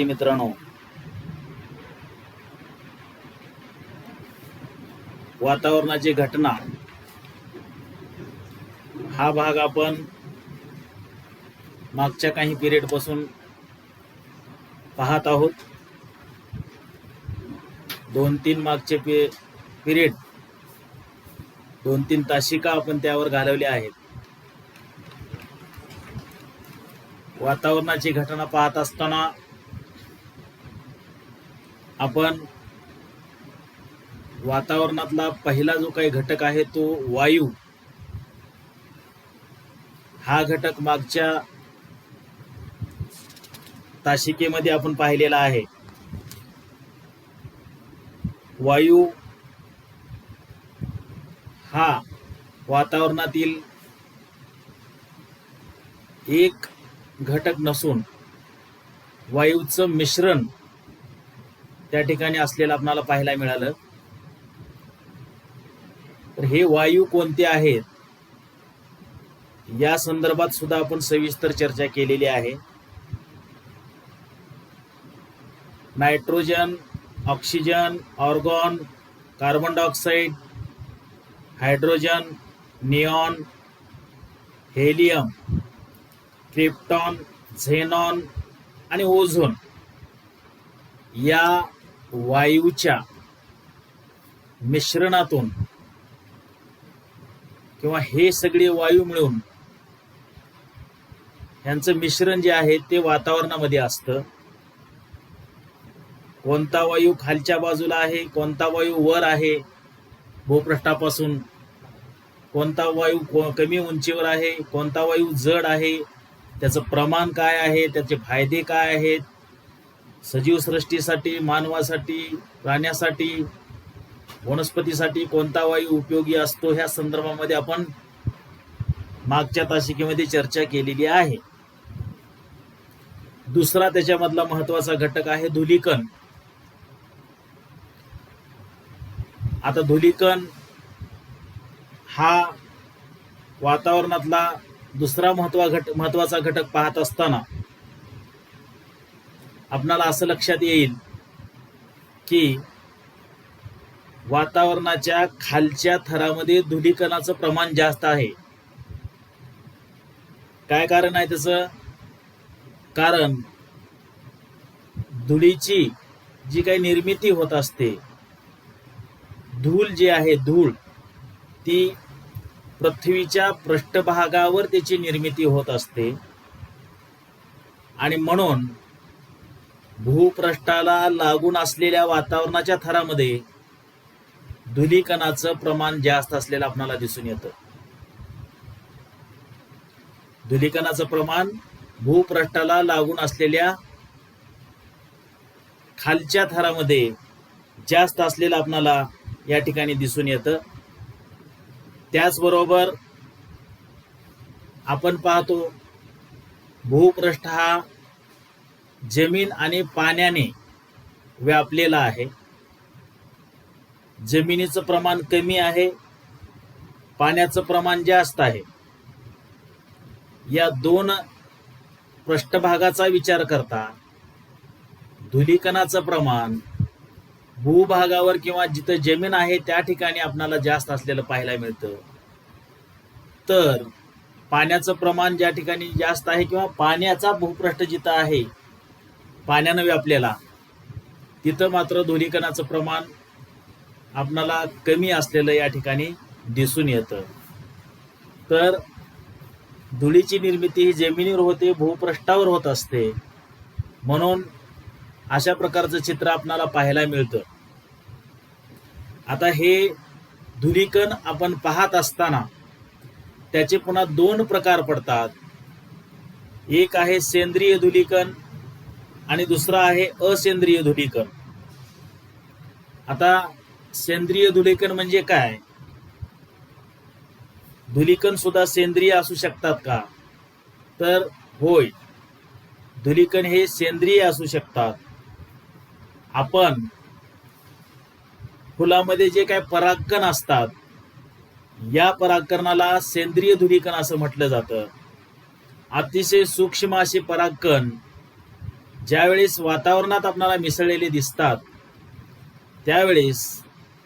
मित्रांनो, वातावरणाची घटना हा भाग आपण मागच्या काही पिरियड पासून पाहत आहोत. 2-3 मागचे पिरियड 2-3 तासिका आपण त्यावर घालवले आहेत. वातावरणाची घटना पाहत असताना आपण वातावरणातला पहिला जो काही घटक आहे तो वायू, हा घटक मागच्या तासिकेमध्ये आपण पाहिलेला आहे. वायू हा वातावरणातील एक घटक नसून वायूचं मिश्रण त्या ठिकाणी असलेलं आपल्याला पाहायला मिळालं. तर हे वायू कोणते आहेत या संदर्भात सुद्धा आपण सविस्तर चर्चा केलेली आहे. Nitrogen, oxygen, argon, carbon dioxide, hydrogen, neon, helium, krypton, xenon आणि ओझोन या वायूच्या मिश्रणातून किंवा हे सगळे वायू मिळून यांचं मिश्रण जे आहे ते वातावरणामध्ये असतं. कोणता वायू खालच्या बाजूला आहे, कोणता वायू वर आहे भूपृष्ठापासून, कोणता वायू कमी उंचीवर आहे, कोणता वायू जड आहे, त्याचं प्रमाण काय आहे, त्याचे फायदे काय आहेत, सजीव सृष्टीसाठी, मानवासाठी, प्राण्यासाठी, वनस्पतीसाठी कोणता वायू उपयोगी असतो, ह्या संदर्भामध्ये आपण मागच्या तासिकेमध्ये चर्चा केलेली आहे. दुसरा त्याच्यामधला महत्वाचा घटक आहे धूलिकण. आता धूलिकण हा वातावरणातला दुसरा महत्वाचा घटक पाहत असताना आपणाला असं लक्षात येईल की वातावरणाच्या खालच्या थरामध्ये धूलिकणाचं प्रमाण जास्त आहे. काय कारण आहे त्याचं? कारण धुळीची जी काही निर्मिती होत असते, धूळ जी आहे, धूळ ती पृथ्वीच्या पृष्ठभागावर त्याची निर्मिती होत असते आणि म्हणून भूपृष्ठाला लागून असलेल्या वातावरणाच्या थरामध्ये धूलिकणाचं प्रमाण जास्त असलेलं आपल्याला दिसून येतं. धूलिकणाचं प्रमाण भूपृष्ठाला लागून असलेल्या खालच्या थरामध्ये जास्त असलेलं आपल्याला या ठिकाणी दिसून येतं. त्याचबरोबर आपण पाहतो भूपृष्ठ हा जमीन आणि पाण्याने व्यापलेला आहे. जमिनीचं प्रमाण कमी आहे, पाण्याचं प्रमाण जास्त आहे. या दोन पृष्ठभागाचा विचार करता धूलिकणाचं प्रमाण भूभागावर किंवा जिथं जमीन आहे त्या ठिकाणी आपल्याला जास्त असलेलं पाहायला मिळतं. तर पाण्याचं प्रमाण ज्या ठिकाणी जास्त आहे किंवा पाण्याचा भूपृष्ठ जिथं आहे पाण्यानं व्यापलेला, तिथं मात्र धूलिकणाचं प्रमाण आपणाला कमी असलेलं या ठिकाणी दिसून येतं. तर धुळीची निर्मिती ही जमिनीवर होते, भूपृष्ठावर होत असते. म्हणून अशा प्रकारचं चित्र आपणाला पाहायला मिळतं. आता हे धूलिकण आपण पाहत असताना त्याचे पुन्हा दोन प्रकार पडतात. एक आहे सेंद्रिय धूलिकण आणि दुसरा आहे असेंद्रिय धूलिकण. आता सेंद्रिय धूलिकण म्हणजे काय? धूलिकण सुद्धा सेंद्रिय असू शकतात का? तर होय, धूलिकण हे सेंद्रिय असू शकतात. आपण फुलामध्ये जे काय परागकण असतात या परागकणाला सेंद्रिय धूलिकण असं म्हटलं जातं. अतिशय सूक्ष्म असे परागकण ज्यावेळेस वातावरणात आपल्याला मिसळलेले दिसतात त्यावेळेस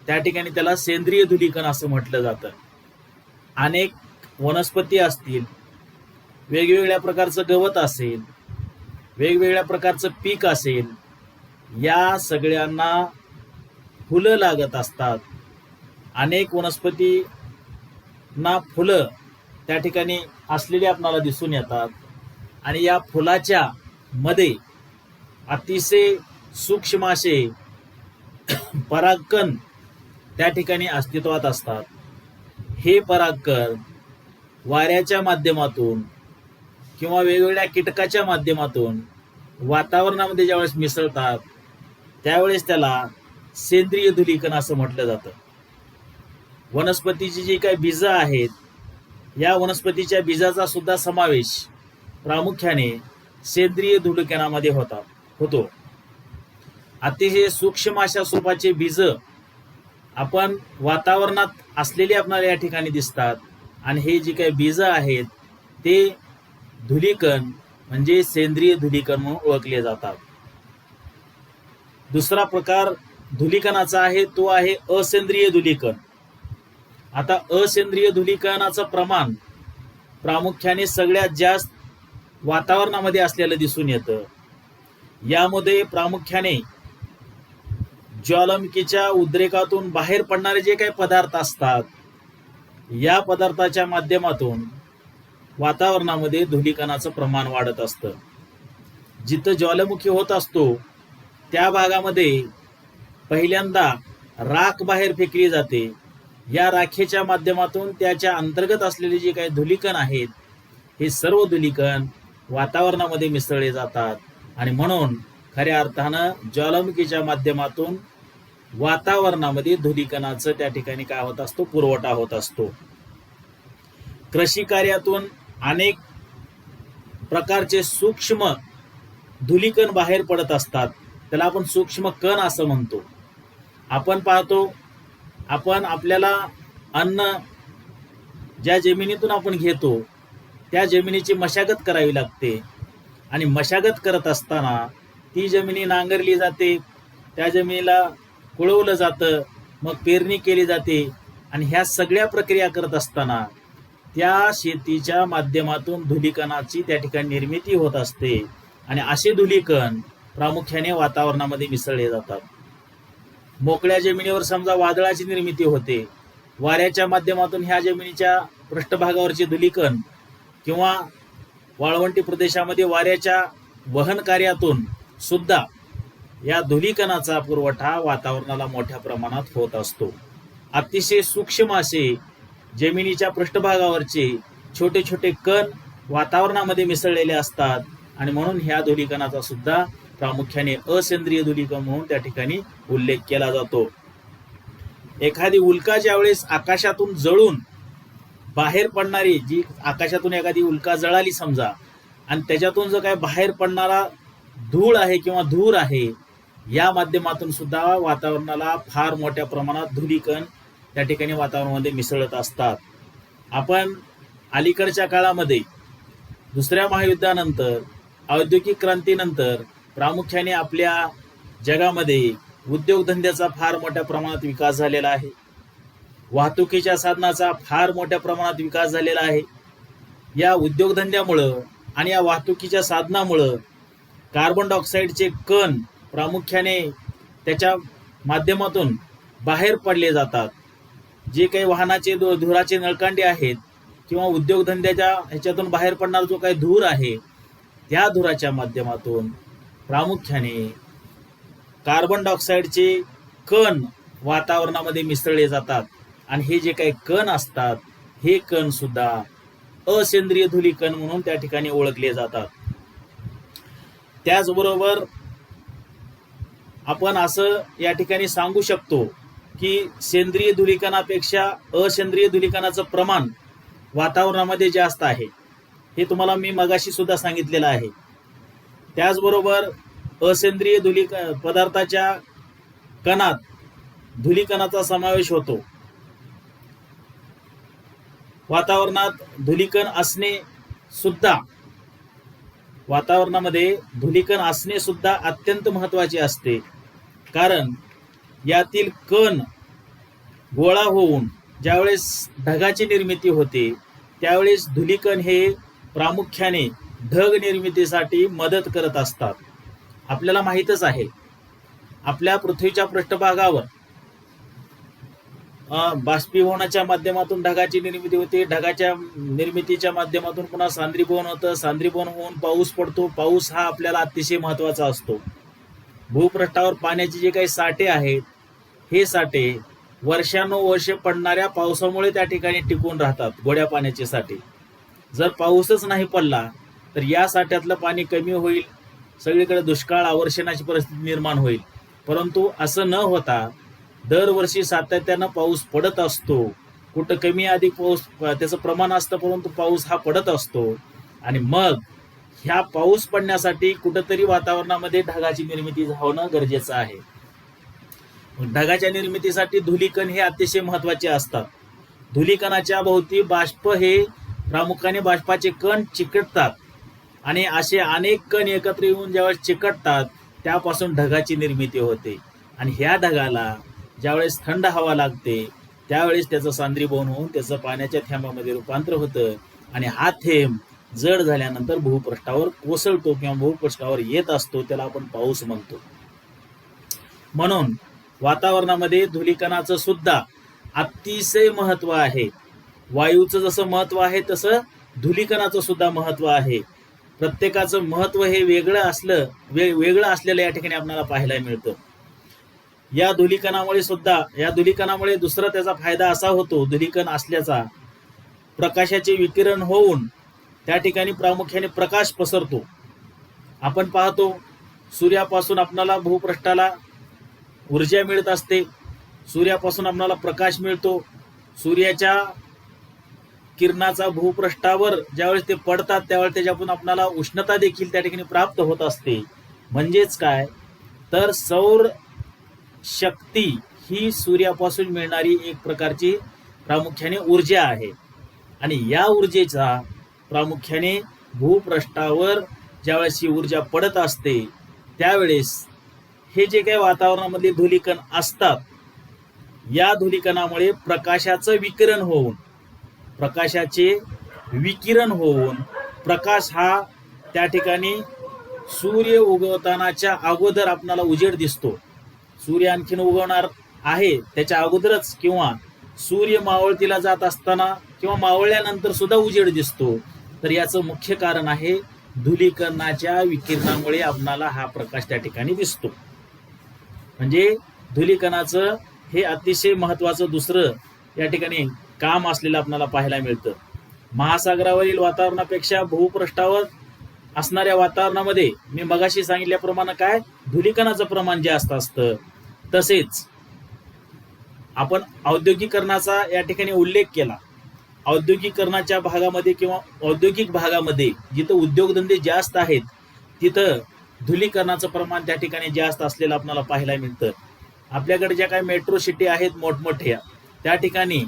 त्या ठिकाणी त्याला सेंद्रिय धुलीकण असं म्हटलं जातं. अनेक वनस्पती असतील, वेगवेगळ्या प्रकारचं गवत असेल, वेगवेगळ्या प्रकारचं पीक असेल, या सगळ्यांना फुलं लागत असतात. अनेक वनस्पतींना फुलं त्या ठिकाणी असलेली आपल्याला दिसून येतात आणि या फुलाच्या मध्ये अतिशय सूक्ष्म असे परागकण त्या ठिकाणी अस्तित्वात असतात. हे परागकण वाऱ्याच्या माध्यमातून किंवा वेगवेगळ्या कीटकाच्या माध्यमातून वातावरणामध्ये ज्यावेळेस मिसळतात त्यावेळेस त्याला सेंद्रिय धुलीकण असं म्हटलं जातं. वनस्पतीची जी काही बीजं आहेत, या वनस्पतीच्या बीजाचा सुद्धा समावेश प्रामुख्याने सेंद्रिय धुलीकणामध्ये होतो. अतिशय सूक्ष्म अशा स्वरूपाचे बीज आपण वातावरणात असलेले आपल्याला या ठिकाणी दिसतात आणि हे जे काही बीज आहेत ते धुलीकण म्हणजे सेंद्रिय धुलीकण म्हणून ओळखले जातात. दुसरा प्रकार धुलीकणाचा आहे तो आहे असेंद्रिय धुलीकण. आता असेंद्रिय धुलीकणाचं प्रमाण प्रामुख्याने सगळ्यात जास्त वातावरणामध्ये असलेलं दिसून येतं. यामध्ये प्रामुख्याने ज्वालामुखीच्या उद्रेकातून बाहेर पडणारे जे काही पदार्थ असतात या पदार्थाच्या माध्यमातून वातावरणामध्ये धुलीकणाचं प्रमाण वाढत असतं. जिथं ज्वालामुखी होत असतो त्या भागामध्ये पहिल्यांदा राख बाहेर फेकली जाते. या राखेच्या माध्यमातून त्याच्या अंतर्गत असलेले जे काही धुलीकण आहेत हे सर्व धुलीकण वातावरणामध्ये मिसळले जातात आणि म्हणून खऱ्या अर्थानं ज्वालामुखीच्या माध्यमातून वातावरणामध्ये धुलीकणाचं त्या ठिकाणी काय होत असतो, पुरवठा होत असतो. कृषी कार्यातून अनेक प्रकारचे सूक्ष्म धुलीकण बाहेर पडत असतात. त्याला आपण सूक्ष्म कण असं म्हणतो. आपण पाहतो, आपण आपल्याला अन्न ज्या जमिनीतून आपण घेतो त्या जमिनीची मशागत करावी लागते आणि मशागत करत असताना ती जमिनी नांगरली जाते, त्या जमिनीला कुळवलं जातं, मग पेरणी केली जाते आणि ह्या सगळ्या प्रक्रिया करत असताना त्या शेतीच्या माध्यमातून धुलीकणाची त्या ठिकाणी निर्मिती होत असते आणि असे धुलीकण प्रामुख्याने वातावरणामध्ये मिसळले जातात. मोकळ्या जमिनीवर समजा वादळाची निर्मिती होते, वाऱ्याच्या माध्यमातून ह्या जमिनीच्या पृष्ठभागावरचे धुलीकण किंवा वाळवंटी प्रदेशामध्ये वाऱ्याच्या वहन कार्यातून सुद्धा या धुलीकणाचा पुरवठा वातावरणाला मोठ्या प्रमाणात होत असतो. अतिशय सूक्ष्म असे जमिनीच्या पृष्ठभागावरचे छोटे छोटे कण वातावरणामध्ये मिसळलेले असतात आणि म्हणून ह्या धुलीकणाचा सुद्धा प्रामुख्याने असेंद्रिय धुलीकण म्हणून त्या ठिकाणी उल्लेख केला जातो. एखादी उल्का ज्यावेळेस आकाशातून जळून बाहेर पडणारी, जी आकाशातून एखादी उल्का जळाली समजा आणि त्याच्यातून जो काय बाहेर पडणारा धूळ आहे किंवा धूर आहे या माध्यमातून सुद्धा वातावरणाला फार मोठ्या प्रमाणात धुलीकण त्या ठिकाणी वातावरणामध्ये मिसळत असतात. आपण अलीकडच्या काळामध्ये दुसऱ्या महायुद्धानंतर, औद्योगिक क्रांतीनंतर प्रामुख्याने आपल्या जगामध्ये उद्योगधंद्याचा फार मोठ्या प्रमाणात विकास झालेला आहे. वाहतुकीच्या साधनाचा फार मोठ्या प्रमाणात विकास झालेला आहे. या उद्योगधंद्यामुळं आणि या वाहतुकीच्या साधनामुळं कार्बन डायऑक्साईडचे कण प्रामुख्याने त्याच्या माध्यमातून बाहेर पडले जातात. जे काही वाहनाचे धुराचे नळकांडे आहेत किंवा उद्योगधंद्याच्या ह्याच्यातून बाहेर पडणारा जो काही धूर आहे त्या धुराच्या माध्यमातून प्रामुख्याने कार्बन डायऑक्साईडचे कण वातावरणामध्ये मिसळले जातात आणि हे जे काही कण असतात हे कण सुद्धा असेंद्रिय धुलीकण म्हणून त्या ठिकाणी ओळखले जातात. त्याचबरोबर आपण असं या ठिकाणी सांगू शकतो की सेंद्रिय धुलीकणापेक्षा असेंद्रिय धुलीकणाचं प्रमाण वातावरणामध्ये जास्त आहे. हे तुम्हाला मी मगाशी सुद्धा सांगितलेलं आहे. त्याचबरोबर असेंद्रिय पदार्थाच्या कणात धुलीकणाचा समावेश होतो. वातावरणात धुलीकण असणे सुद्धा वातावरणामध्ये धुलीकण असणे सुद्धा अत्यंत महत्वाचे असते, कारण यातील कण गोळा होऊन ज्यावेळेस ढगाची निर्मिती होते त्यावेळेस धुलीकण हे प्रामुख्याने ढग निर्मितीसाठी मदत करत असतात. आपल्याला माहीतच आहे, आपल्या पृथ्वीच्या पृष्ठभागावर बाष्पीभवनाच्या माध्यमातून ढगाची निर्मिती होते, ढगाच्या निर्मितीच्या माध्यमातून पुन्हा सांद्रीभवन होतं, सांद्रीभवन होऊन पाऊस पडतो. पाऊस हा आपल्याला अतिशय महत्वाचा असतो. भूपृष्ठावर पाण्याचे जे काही साठे आहेत हे साठे वर्षानुवर्ष पडणाऱ्या पावसामुळे त्या ठिकाणी टिकून राहतात. गोड्या पाण्याचे साठे जर पाऊसच नाही पडला तर या साठ्यातलं पाणी कमी होईल, सगळीकडे दुष्काळ अवर्षणाची परिस्थिती निर्माण होईल. परंतु असं न होता दरवर्षी सातत्यानं पाऊस पडत असतो. कुठं कमी अधिक पाऊस त्याचं प्रमाण असतं, परंतु पाऊस हा पडत असतो. आणि मग ह्या पाऊस पडण्यासाठी कुठंतरी वातावरणामध्ये ढगाची निर्मिती होणं गरजेचं आहे. ढगाच्या निर्मितीसाठी धुलीकण हे अतिशय महत्वाचे असतात. धुलीकणाच्या भोवती बाष्प हे प्रामुख्याने बाष्पाचे कण चिकटतात आणि असे अनेक कण एकत्र येऊन ज्यावेळेस चिकटतात त्यापासून ढगाची निर्मिती होते. आणि ह्या ढगाला ज्यावेळेस थंड हवा लागते त्यावेळेस त्याचं सांद्रीभवन होऊन त्याचं पाण्याच्या थेंबामध्ये रूपांतर होतं आणि हा थेंब जड झाल्यानंतर भूपृष्ठावर कोसळतो किंवा भूपृष्ठावर येत असतो, त्याला आपण पाऊस म्हणतो. म्हणून वातावरणामध्ये धुलीकणाचं सुद्धा अतिशय महत्व आहे. वायूचं जसं महत्व आहे तसं धुलीकणाचं सुद्धा महत्व आहे. प्रत्येकाचं महत्व हे वेगळं असलेलं या ठिकाणी आपल्याला पाहायला मिळतं. या धुलीकणामुळे दुसरा त्याचा फायदा असा होतो, धुलीकण असल्याचा प्रकाशाचे विकिरण होऊन त्या ठिकाणी प्रामुख्याने प्रकाश पसरतो. आपण पाहतो सूर्यापासून आपल्याला भूपृष्ठाला ऊर्जा मिळत असते, सूर्यापासून आपल्याला प्रकाश मिळतो. सूर्याच्या किरणाचा भूपृष्ठावर ज्यावेळेस ते पडतात त्यावेळेस त्याच्यातून आपल्याला उष्णता देखील त्या ठिकाणी प्राप्त होत असते. म्हणजेच काय तर सौर शक्ती ही सूर्यापासून मिळणारी एक प्रकारची प्रामुख्याने ऊर्जा आहे आणि या ऊर्जेचा प्रामुख्याने भूपृष्ठावर ज्यावेळेस ही ऊर्जा पडत असते त्यावेळेस हे जे काही वातावरणामधले धुलीकण असतात या धुलीकणामुळे प्रकाशाचे विकिरण होऊन प्रकाश हा त्या ठिकाणी सूर्य उगवतानाच्या अगोदर आपल्याला उजेड दिसतो. सूर्य आणखीन उगवणार आहे त्याच्या अगोदरच किंवा सूर्य मावळतीला जात असताना किंवा मावळल्यानंतर सुद्धा उजेड दिसतो. तर याचं मुख्य कारण आहे धुलीकणाच्या विकिरणामुळे आपणाला हा प्रकाश त्या ठिकाणी दिसतो. म्हणजे धुलीकणाचं हे अतिशय महत्वाचं दुसरं या ठिकाणी काम असलेलं आपल्याला पाहायला मिळतं. महासागरावरील वातावरणापेक्षा भूपृष्ठावर असणाऱ्या वातावरणामध्ये मी मगाशी सांगितल्याप्रमाणे काय धुलीकणाचं प्रमाण जास्त असतं. तसेच आपण औद्योगिकरणाचा या ठिकाणी उल्लेख केला. औद्योगिकरणाच्या भागामध्ये किंवा औद्योगिक भागामध्ये जिथं उद्योगधंदे जास्त आहेत तिथं धुलीकणाचं प्रमाण त्या ठिकाणी जास्त असलेलं आपल्याला पाहायला मिळतं. आपल्याकडे ज्या काही मेट्रो सिटी आहेत मोठमोठ्या त्या ठिकाणी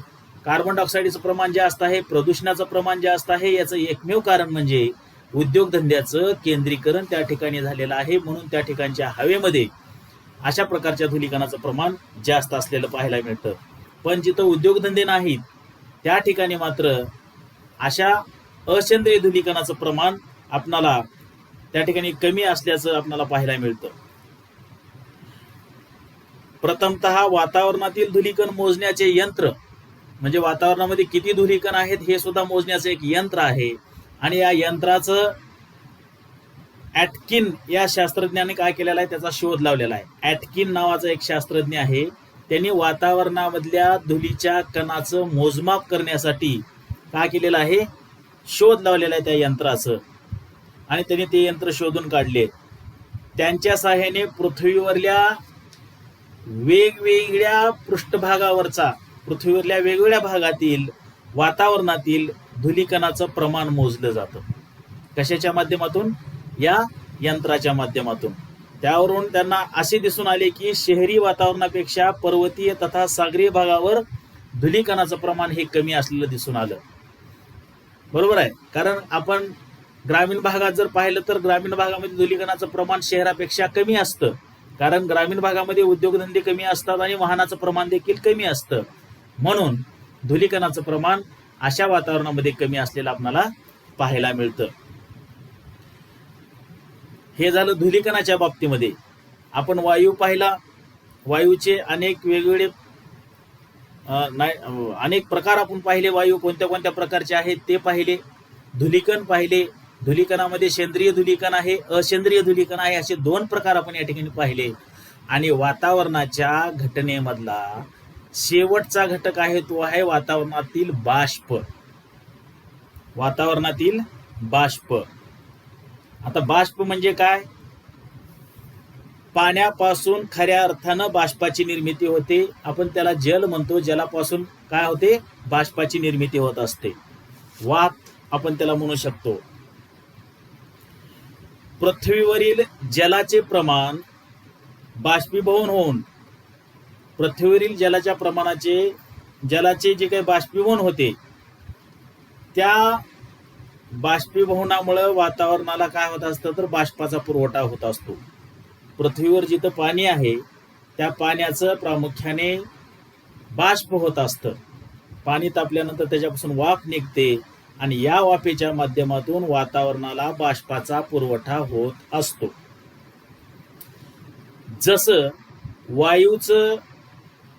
कार्बन डायऑक्साईडचं प्रमाण जास्त आहे, प्रदूषणाचं प्रमाण जास्त आहे. याचं एकमेव कारण म्हणजे उद्योगधंद्याचं केंद्रीकरण त्या ठिकाणी झालेलं आहे. म्हणून त्या ठिकाणच्या हवेमध्ये अशा प्रकारच्या धुलीकणाचं प्रमाण जास्त असलेलं पाहायला मिळतं. पण जिथं उद्योगधंदे नाहीत त्या ठिकाणी मात्र अशा असेंद्रिय धुलीकणाचं प्रमाण आपणाला त्या ठिकाणी कमी असल्याचं आपल्याला पाहायला मिळतं. प्रथमतः वातावरणातील धुलीकण मोजण्याचे यंत्र म्हणजे वातावरणामध्ये किती धुलीकण आहेत हे सुद्धा मोजण्याचं एक यंत्र आहे आणि या यंत्राचं ॲटकिन या शास्त्रज्ञाने काय केलेलं आहे त्याचा शोध लावलेला आहे. ॲटकिन नावाचा एक शास्त्रज्ञ आहे, त्यांनी वातावरणामधल्या धुलीच्या कणाचं मोजमाप करण्यासाठी काय केलेलं आहे शोध लावलेला आहे त्या यंत्राचं आणि त्यांनी ते यंत्र शोधून काढले. त्यांच्या सहाय्याने पृथ्वीवरल्या वेगवेगळ्या वेगवेगळ्या भागातील वातावरणातील धुलीकणाचं प्रमाण मोजलं जातं. कशाच्या माध्यमातून या यंत्राच्या माध्यमातून. त्यावरून त्यांना असे दिसून आले की शहरी वातावरणापेक्षा पर्वतीय तथा सागरी भागावर धुलीकणाचं प्रमाण हे कमी असलेलं दिसून आलं. बरोबर आहे, कारण आपण ग्रामीण भागात जर पाहिलं तर ग्रामीण भागामध्ये धुलीकणाचं प्रमाण शहरापेक्षा कमी असतं, कारण ग्रामीण भागामध्ये उद्योगधंदे कमी असतात आणि वाहनाचं प्रमाण देखील कमी असतं. म्हणून धुलीकणाचं प्रमाण अशा वातावरणामध्ये कमी असलेलं आपल्याला पाहायला मिळतं. हे झालं धुलीकणाच्या बाबतीमध्ये. आपण वायू पाहिला, वायूचे अनेक वेगवेगळे अनेक प्रकार आपण पाहिले. वायू कोणत्या कोणत्या प्रकारचे आहेत ते पाहिले. धुलीकण पाहिले. धुलीकणामध्ये सेंद्रिय धुलीकण आहे, असेंद्रिय धुलीकण आहे, असे 2 प्रकार आपण या ठिकाणी पाहिले. आणि वातावरणाच्या घटनेमधला शेवटचा घटक आहे तो आहे वातावरणातील बाष्प. वातावरणातील बाष्प. आता बाष्प म्हणजे काय? पाण्यापासून खऱ्या अर्थानं बाष्पाची निर्मिती होते. आपण त्याला जल म्हणतो. जलापासून काय होते? बाष्पाची निर्मिती होत असते. वाफ आपण त्याला म्हणू शकतो. पृथ्वीवरील जलाचे प्रमाण बाष्पीभवन होऊन पृथ्वीवरील जलाच्या प्रमाणाचे जलाचे जे काही बाष्पीभवन होते त्या बाष्पीभवनामुळे वातावरणाला काय होत असतं तर बाष्पाचा पुरवठा होत असतो. पृथ्वीवर जिथं पाणी आहे त्या पाण्याचं प्रामुख्याने बाष्प होत असतं. पाणी तापल्यानंतर त्याच्यापासून वाफ निघते आणि या वाफेच्या माध्यमातून वातावरणाला बाष्पाचा पुरवठा होत असतो. जसं वायूचं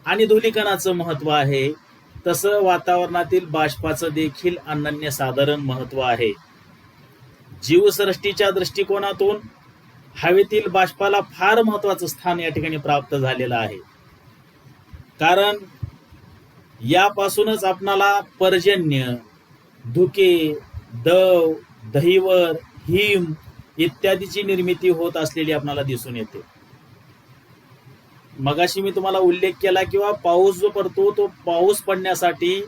आणि धुलीकणाचं महत्व आहे तसं वातावरणातील बाष्पाचं देखील अनन्यसाधारण महत्व आहे. जीवसृष्टीच्या दृष्टिकोनातून हवेतील बाष्पाला फार महत्वाचं स्थान या ठिकाणी प्राप्त झालेलं आहे. कारण यापासूनच आपणाला पर्जन्य, धुके, दव, दहिवर, हिम इत्यादीची निर्मिती होत असलेली आपल्याला दिसून येते. मगाशी मी तुम्हाला उल्लेख केला किंवा पाऊस जो पडतो तो पाऊस पडण्यासाठी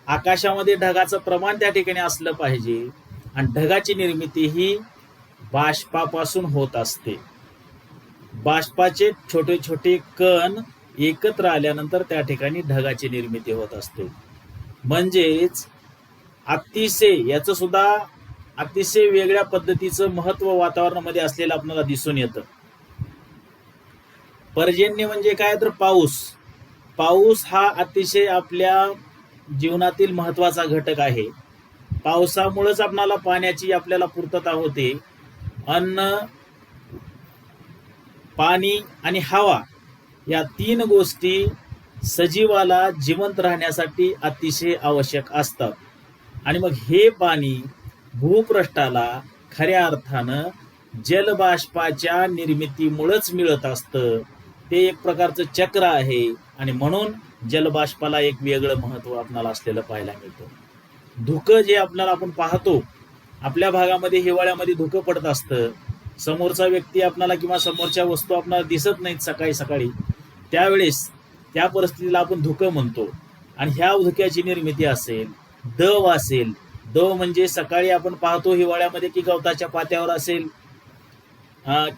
आकाशामध्ये ढगाचं प्रमाण त्या ठिकाणी असलं पाहिजे आणि ढगाची निर्मिती ही बाष्पापासून होत असते. बाष्पाचे छोटे छोटे कण एकत्र आल्यानंतर त्या ठिकाणी ढगाची निर्मिती होत असते. म्हणजेच याचं सुद्धा अतिशय वेगळ्या पद्धतीचं महत्व वातावरणामध्ये असलेलं आपल्याला दिसून येतं. पर्जन्य म्हणजे काय तर पाऊस. पाऊस हा अतिशय आपल्या जीवनातील महत्वाचा घटक आहे. पावसामुळेच आपल्याला पाण्याची आपल्याला पूर्तता होते. अन्न, पाणी आणि हवा या 3 गोष्टी सजीवाला जिवंत राहण्यासाठी अतिशय आवश्यक असतात. आणि मग हे पाणी भूपृष्ठाला खऱ्या अर्थानं जलबाष्पाच्या निर्मितीमुळेच मिळत असतं. ते एक प्रकारचं चक्र आहे आणि म्हणून जलबाष्पाला एक वेगळं महत्व आपल्याला असलेलं पाहायला मिळतं. धुकं जे आपल्याला आपण पाहतो, आपल्या भागामध्ये हिवाळ्यामध्ये धुकं पडत असतं. समोरचा व्यक्ती आपल्याला किंवा समोरच्या वस्तू आपल्याला दिसत नाहीत सकाळी सकाळी, त्यावेळेस त्या परिस्थितीला आपण धुकं म्हणतो. आणि ह्या धुक्याची निर्मिती असेल, दव असेल. दव म्हणजे सकाळी आपण पाहतो हिवाळ्यामध्ये की गवताच्या पात्यावर असेल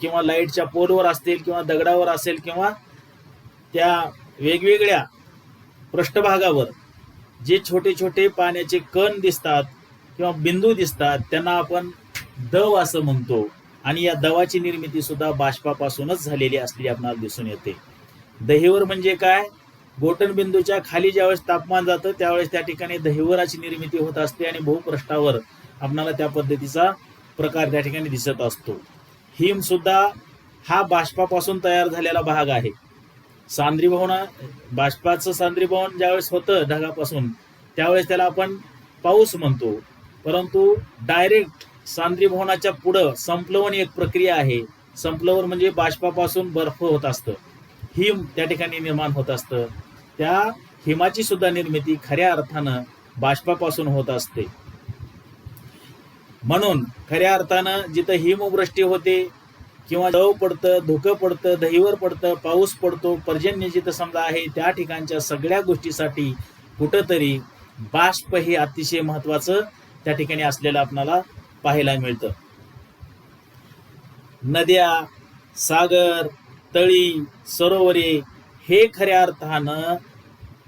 किंवा लाईटच्या पोलवर असतील किंवा दगडावर असेल किंवा त्या वेगवेगळ्या पृष्ठभागावर जे छोटे छोटे पाण्याचे कण दिसतात किंवा बिंदू दिसतात त्यांना आपण दव असं म्हणतो. आणि या दवाची निर्मिती सुद्धा बाष्पापासूनच झालेली असलेली आपल्याला दिसून येते. दहिवर म्हणजे काय? गोटनबिंदूच्या खाली ज्यावेळेस तापमान जातं त्यावेळेस त्या ठिकाणी दहिवराची निर्मिती होत असते आणि भूपृष्ठावर आपल्याला त्या पद्धतीचा प्रकार त्या ठिकाणी दिसत असतो. हिम सुद्धा हा बाष्पापासून तयार झालेला भाग आहे. सांद्रीभवन, बाष्पाचं सांद्रीभवन ज्यावेळेस होतं ढगापासून त्यावेळेस त्याला आपण पाऊस म्हणतो. परंतु डायरेक्ट सांद्रीभवनाच्या पुढं संप्लवन एक प्रक्रिया आहे. संप्लवन म्हणजे बाष्पापासून बर्फ होत असतं, हिम त्या ठिकाणी निर्माण होत असतं. त्या हिमाची सुद्धा निर्मिती खऱ्या अर्थानं बाष्पापासून होत असते. म्हणून खऱ्या अर्थानं जिथं हिमवृष्टी होते किंवा दव पडतं, धुकं पडतं, दहिवर पडतं, पाऊस पडतो, पर्जन्य जिथं समजा आहे त्या ठिकाणच्या सगळ्या गोष्टीसाठी कुठंतरी बाष्प हे अतिशय महत्वाचं त्या ठिकाणी असलेलं आपल्याला पाहायला मिळतं. नद्या, सागर, तळी, सरोवरे हे खऱ्या अर्थानं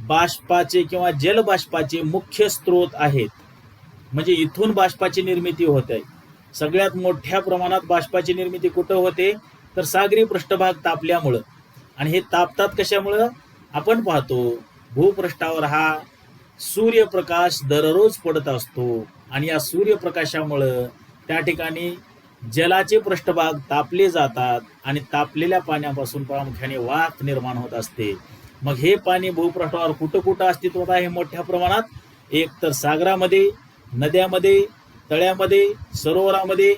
बाष्पाचे जलबाष्पाचे मुख्य स्रोत आहेत. म्हणजे इथून बाष्पाची निर्मिती होत आहे. सगळ्यात मोठ्या प्रमाणात बाष्पाची निर्मिती कुठं होते, तर सागरी पृष्ठभाग तापल्यामुळं. आणि हे तापतात कशामुळं, आपण पाहतो भूपृष्ठावर हा सूर्यप्रकाश दररोज पडत असतो आणि या सूर्यप्रकाशामुळं त्या ठिकाणी जलाचे पृष्ठभाग तापले जातात आणि तापलेल्या पाण्यापासून प्रामुख्याने वाफ निर्माण होत असते. मग हे पाणी भूपृष्ठावर कुठं कुठं अस्तित्वात आहे मोठ्या प्रमाणात, एक तर सागरामध्ये, नद्यामध्ये, तळ्यामध्ये, सरोवरामध्ये.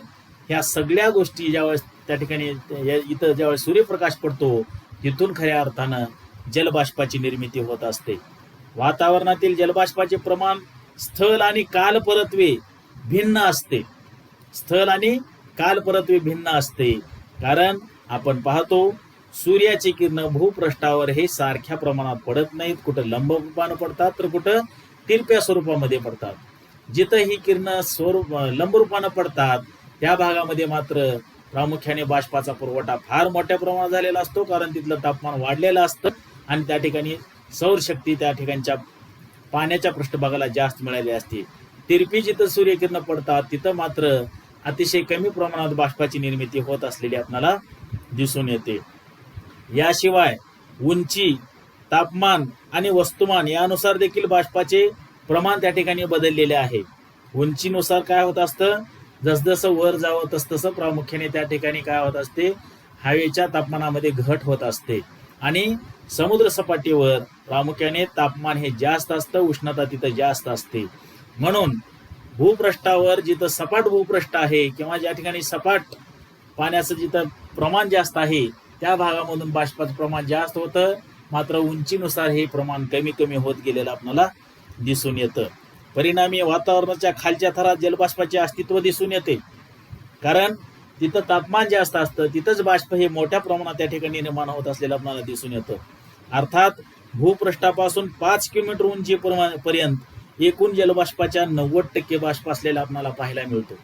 ह्या सगळ्या गोष्टी ज्यावेळेस त्या ठिकाणी इथं ज्यावेळेस सूर्यप्रकाश पडतो तिथून खऱ्या अर्थानं जलबाष्पाची निर्मिती होत असते. वातावरणातील जलबाष्पाचे प्रमाण स्थल आणि कालपरत्वे भिन्न असते. स्थल आणि कालपरत्वे भिन्न असते कारण आपण पाहतो सूर्याची किरण भूपृष्ठावर हे सारख्या प्रमाणात पडत नाहीत. कुठं लंब रूपानं पडतात तर कुठं तिरप्या स्वरूपामध्ये पडतात. जिथं ही किरण लंब रूपानं पडतात त्या भागामध्ये मात्र प्रामुख्याने बाष्पाचा पुरवठा फार मोठ्या प्रमाणात झालेला असतो कारण तिथलं तापमान वाढलेलं असतं आणि त्या ठिकाणी सौरशक्ती त्या ठिकाणच्या पाण्याच्या पृष्ठभागाला जास्त मिळाली असते. तिरपी जिथं सूर्यकिरण पडतात तिथं मात्र अतिशय कमी प्रमाणात बाष्पाची निर्मिती होत असलेली आपल्याला दिसून येते. याशिवाय उंची, तापमान आणि वस्तुमान यानुसार देखील बाष्पाचे प्रमाण त्या ठिकाणी बदललेले आहे. उंचीनुसार काय होत असतं, जसजसं वर जावं तसतसं प्रामुख्याने त्या ठिकाणी काय होत असते, हवेच्या तापमानामध्ये घट होत असते आणि समुद्र सपाटीवर प्रामुख्याने तापमान हे जास्त असतं, उष्णता तिथं जास्त असते. म्हणून भूपृष्ठावर जिथं सपाट भूपृष्ठ आहे किंवा ज्या ठिकाणी सपाट पाण्याचं जिथं प्रमाण जास्त आहे त्या भागामधून बाष्पाचं प्रमाण जास्त होतं. मात्र उंचीनुसार हे प्रमाण कमी कमी होत गेलेलं आपल्याला दिसून येतं. परिणामी वातावरणाच्या खालच्या थरात जलबाष्पाचे अस्तित्व दिसून येते कारण तिथं तापमान जास्त असतं, तिथंच बाष्प हे मोठ्या प्रमाणात त्या ठिकाणी निर्माण होत असलेलं आपल्याला दिसून येतं. अर्थात भूपृष्ठापासून 5 किलोमीटर उंचीपर्यंत एकूण जलबाष्पाच्या 90% बाष्प असलेला आपल्याला पाहायला मिळतो.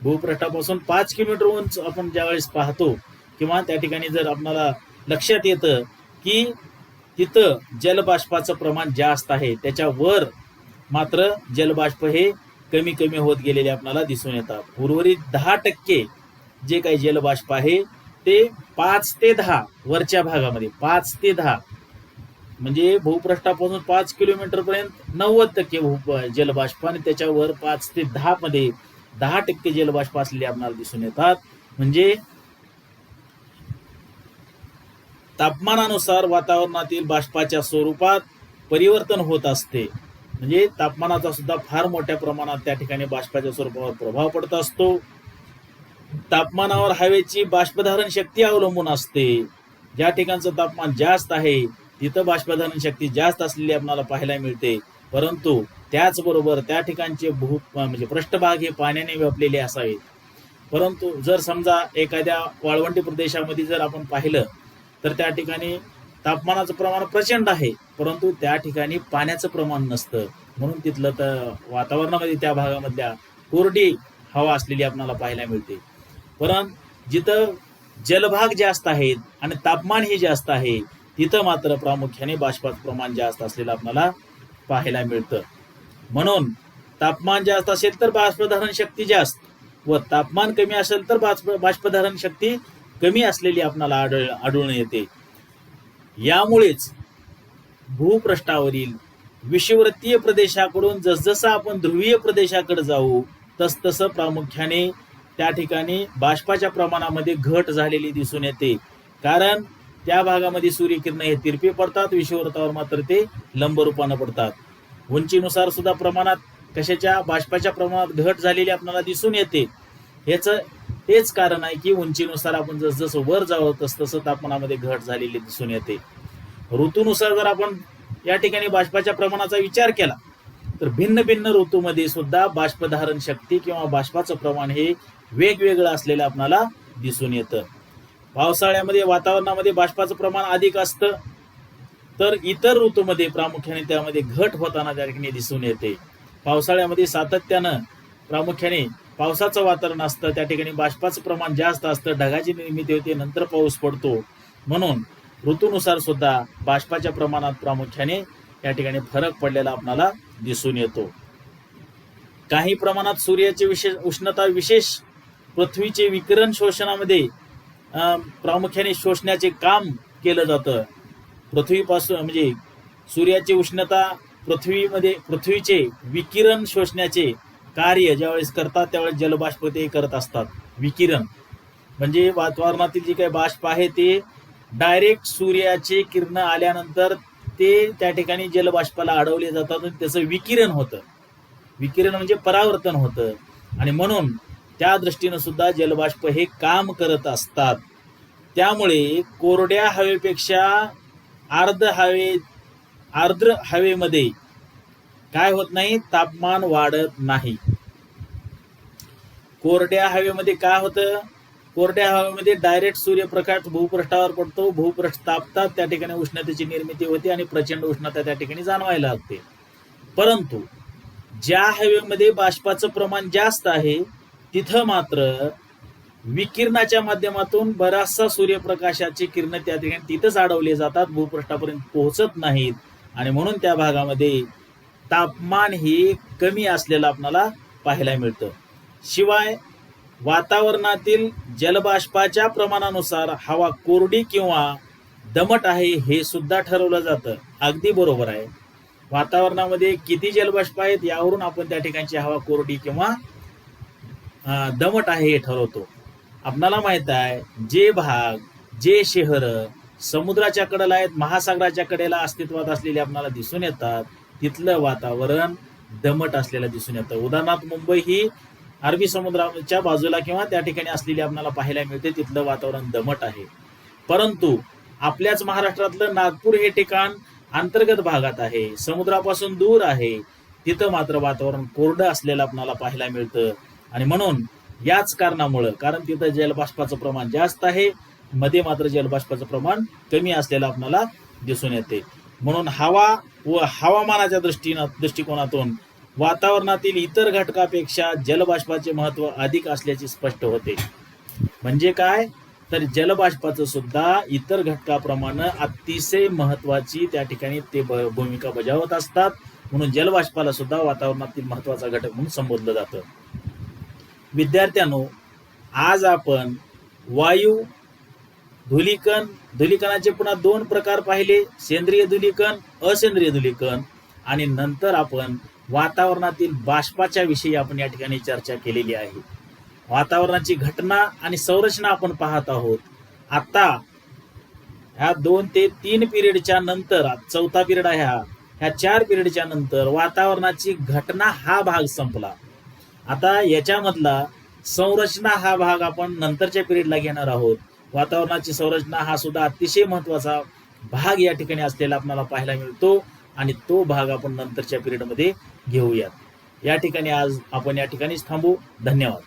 भूपृष्ठापासून 5 किलोमीटर उंच आपण ज्यावेळेस पाहतो किंवा त्या ठिकाणी जर आपल्याला लक्षात येतं की तिथं जलबाष्पाचं प्रमाण जास्त आहे, त्याच्यावर मात्र जलबाष्प हे कमी कमी होत गेलेले आपल्याला दिसून येतात. उर्वरित 10% जे काही जलबाष्प आहे ते 5 ते 10 वरच्या भागामध्ये 5 ते 10 म्हणजे भूपृष्ठापासून 5 किलोमीटर पर्यंत 90% जलबाष्प आणि त्याच्यावर 5 ते 10 मध्ये 10% जलबाष्प असलेले आपल्याला दिसून येतात. म्हणजे तापमानानुसार वातावरणातील बाष्पाच्या स्वरूपात परिवर्तन होत असते. म्हणजे तापमानाचा सुद्धा फार मोठ्या प्रमाणात त्या ठिकाणी बाष्पाच्या स्वरूपावर प्रभाव पडत असतो. तापमानावर हवेची बाष्पधारण शक्ती अवलंबून असते. ज्या ठिकाणचं तापमान जास्त आहे तिथं बाष्पधारण शक्ती जास्त असलेली आपल्याला पाहायला मिळते. परंतु त्याचबरोबर त्या ठिकाणचे म्हणजे पृष्ठभाग हे पाण्याने व्यापलेले असावेत. परंतु जर समजा एखाद्या वाळवंटी प्रदेशामध्ये जर आपण पाहिलं तर त्या ठिकाणी तापमानाचं प्रमाण प्रचंड आहे परंतु त्या ठिकाणी पाण्याचं प्रमाण नसतं. म्हणून तिथलं तर वातावरणामध्ये त्या भागामधल्या कोरडी हवा असलेली आपल्याला पाहायला मिळते. परंतु जिथं जलभाग जास्त आहेत आणि तापमानही जास्त आहे तिथं मात्र प्रामुख्याने बाष्पाचं प्रमाण जास्त असलेलं आपल्याला पाहायला मिळतं. म्हणून तापमान जास्त असेल तर बाष्पधारण शक्ती जास्त व तापमान कमी असेल तर बाष्पधारण शक्ती कमी असलेली आपल्याला आढळून येते. यामुळेच भूपृष्ठावरील विषुववृत्तीय प्रदेशाकडून जसजसं आपण ध्रुवीय प्रदेशाकडे जाऊ तसतसं प्रामुख्याने त्या ठिकाणी बाष्पाच्या प्रमाणामध्ये घट झालेली दिसून येते. कारण त्या भागामध्ये सूर्यकिरण हे तिरपे पडतात, विषुववृत्तावर मात्र ते लंब रूपानं पडतात. उंचीनुसार सुद्धा प्रमाणात कशाच्या बाष्पाच्या प्रमाणात घट झालेली आपल्याला दिसून येते. हेच कारण आहे की उंचीनुसार आपण जसजसं वर जावं तसतसं तापमानामध्ये घट झालेली दिसून येते. ऋतूनुसार जर आपण या ठिकाणी बाष्पाच्या प्रमाणाचा विचार केला तर भिन्न भिन्न ऋतूमध्ये सुद्धा बाष्पधारण शक्ती किंवा बाष्पाचं प्रमाण हे वेगवेगळं असलेलं आपल्याला दिसून येतं. पावसाळ्यामध्ये वातावरणामध्ये बाष्पाचं प्रमाण अधिक असतं तर इतर ऋतूमध्ये प्रामुख्याने त्यामध्ये घट होताना त्या ठिकाणी दिसून येते. पावसाळ्यामध्ये सातत्यानं प्रामुख्याने पावसाचं वातावरण असतं, त्या ठिकाणी बाष्पाचं प्रमाण जास्त असतं, ढगाची निर्मिती होते, नंतर पाऊस पडतो. म्हणून ऋतूनुसार सुद्धा बाष्पाच्या प्रमाणात प्रामुख्याने या ठिकाणी फरक पडलेला आपल्याला दिसून येतो. काही प्रमाणात सूर्याची उष्णता विशेष पृथ्वीचे विकिरण शोषणामध्ये प्रामुख्याने शोषण्याचे काम केलं जातं. पृथ्वीपासून म्हणजे सूर्याची उष्णता पृथ्वीचे विकिरण शोषण्याचे कार्य ज्यावेळेस करतात त्यावेळेस जलबाष्प ते करत असतात. विकिरण म्हणजे वातावरणातील जे काही बाष्प आहे ते डायरेक्ट सूर्याचे किरण आल्यानंतर ते त्या ठिकाणी जलबाष्पाला अडवले जातात आणि त्याचं विकिरण होतं. विकिरण म्हणजे परावर्तन होतं आणि म्हणून त्या दृष्टीनं सुद्धा जलबाष्प हे काम करत असतात. त्यामुळे कोरड्या हवेपेक्षा आर्द्र हवेमध्ये काय होत नाही, तापमान वाढत नाही. कोरड्या हवेमध्ये काय होतं, कोरड्या हवेमध्ये डायरेक्ट सूर्यप्रकाश भूपृष्ठावर पडतो, भूपृष्ठ तापतात, त्या ठिकाणी उष्णतेची निर्मिती होते आणि प्रचंड उष्णता त्या ठिकाणी जाणवायला लागते. परंतु ज्या हवेमध्ये बाष्पाचं प्रमाण जास्त आहे तिथं मात्र विकिरणाच्या माध्यमातून बराचसा सूर्यप्रकाशाची किरण त्या ठिकाणी तिथंच अडवले जातात, भूपृष्ठापर्यंत पोहोचत नाहीत आणि म्हणून त्या भागामध्ये तापमान हे कमी असलेलं आपल्याला पाहायला मिळतं. शिवाय वातावरणातील जलबाष्पाच्या प्रमाणानुसार हवा कोरडी किंवा दमट आहे हे सुद्धा ठरवलं जातं. अगदी बरोबर आहे. वातावरणामध्ये किती जलबाष्प आहेत यावरून आपण त्या ठिकाणची हवा कोरडी किंवा दमट आहे हे ठरवतो. आपल्याला माहित आहे जे शहर समुद्राच्या कडेला आहेत, महासागराच्या कडेला अस्तित्वात असलेले आपल्याला दिसून येतात, तिथलं वातावरण दमट असलेलं दिसून येतं. उदाहरणार्थ मुंबई ही अरबी समुद्राच्या बाजूला किंवा त्या ठिकाणी असलेली आपल्याला पाहायला मिळते, तिथलं वातावरण दमट आहे. परंतु आपल्याच महाराष्ट्रातलं नागपूर हे ठिकाण अंतर्गत भागात आहे, समुद्रापासून दूर आहे, तिथं मात्र वातावरण कोरडं असलेलं आपल्याला पाहायला मिळतं. आणि म्हणून याच कारणामुळं, कारण तिथं जलबाष्पाचं प्रमाण जास्त आहे, मध्ये मात्र जलबाष्पाचं प्रमाण कमी असलेलं आपल्याला दिसून येते. म्हणून हवा व हवामानाच्या दृष्टिकोनातून वातावरणातील इतर घटकापेक्षा जलबाष्पाचे महत्व अधिक असल्याचे स्पष्ट होते. म्हणजे काय, तर जलबाष्पाचं सुद्धा इतर घटकाप्रमाणे अतिशय महत्वाची त्या ठिकाणी ते भूमिका बजावत असतात. म्हणून जलबाष्पाला सुद्धा वातावरणातील महत्वाचा घटक म्हणून संबोधलं जातं. विद्यार्थ्यांनो, आज आपण वायू धूलिकणाचे पुन्हा 2 प्रकार पाहिले, सेंद्रिय धूलिकण, असेंद्रिय धूलिकण, आणि नंतर आपण वातावरणातील बाष्पाच्या विषयी आपण या ठिकाणी चर्चा केलेली आहे. वातावरणाची घटना आणि संरचना आपण पाहत आहोत. आता ह्या 2 ते 3 पिरियडच्या नंतर, 4था पिरियड आहे ह्या 4 पिरियडच्या नंतर वातावरणाची घटना हा भाग संपला. आता याच्यामधला संरचना हा भाग आपण नंतरच्या पिरियडला घेणार आहोत. वातावरणाची संरचना हा सुद्धा अतिशय महत्वाचा भाग या ठिकाणी असलेला आपल्याला पाहायला मिळतो आणि तो भाग आपण नंतरच्या पिरियडमध्ये घेऊयात. या ठिकाणी आज आपण या ठिकाणीच थांबू. धन्यवाद.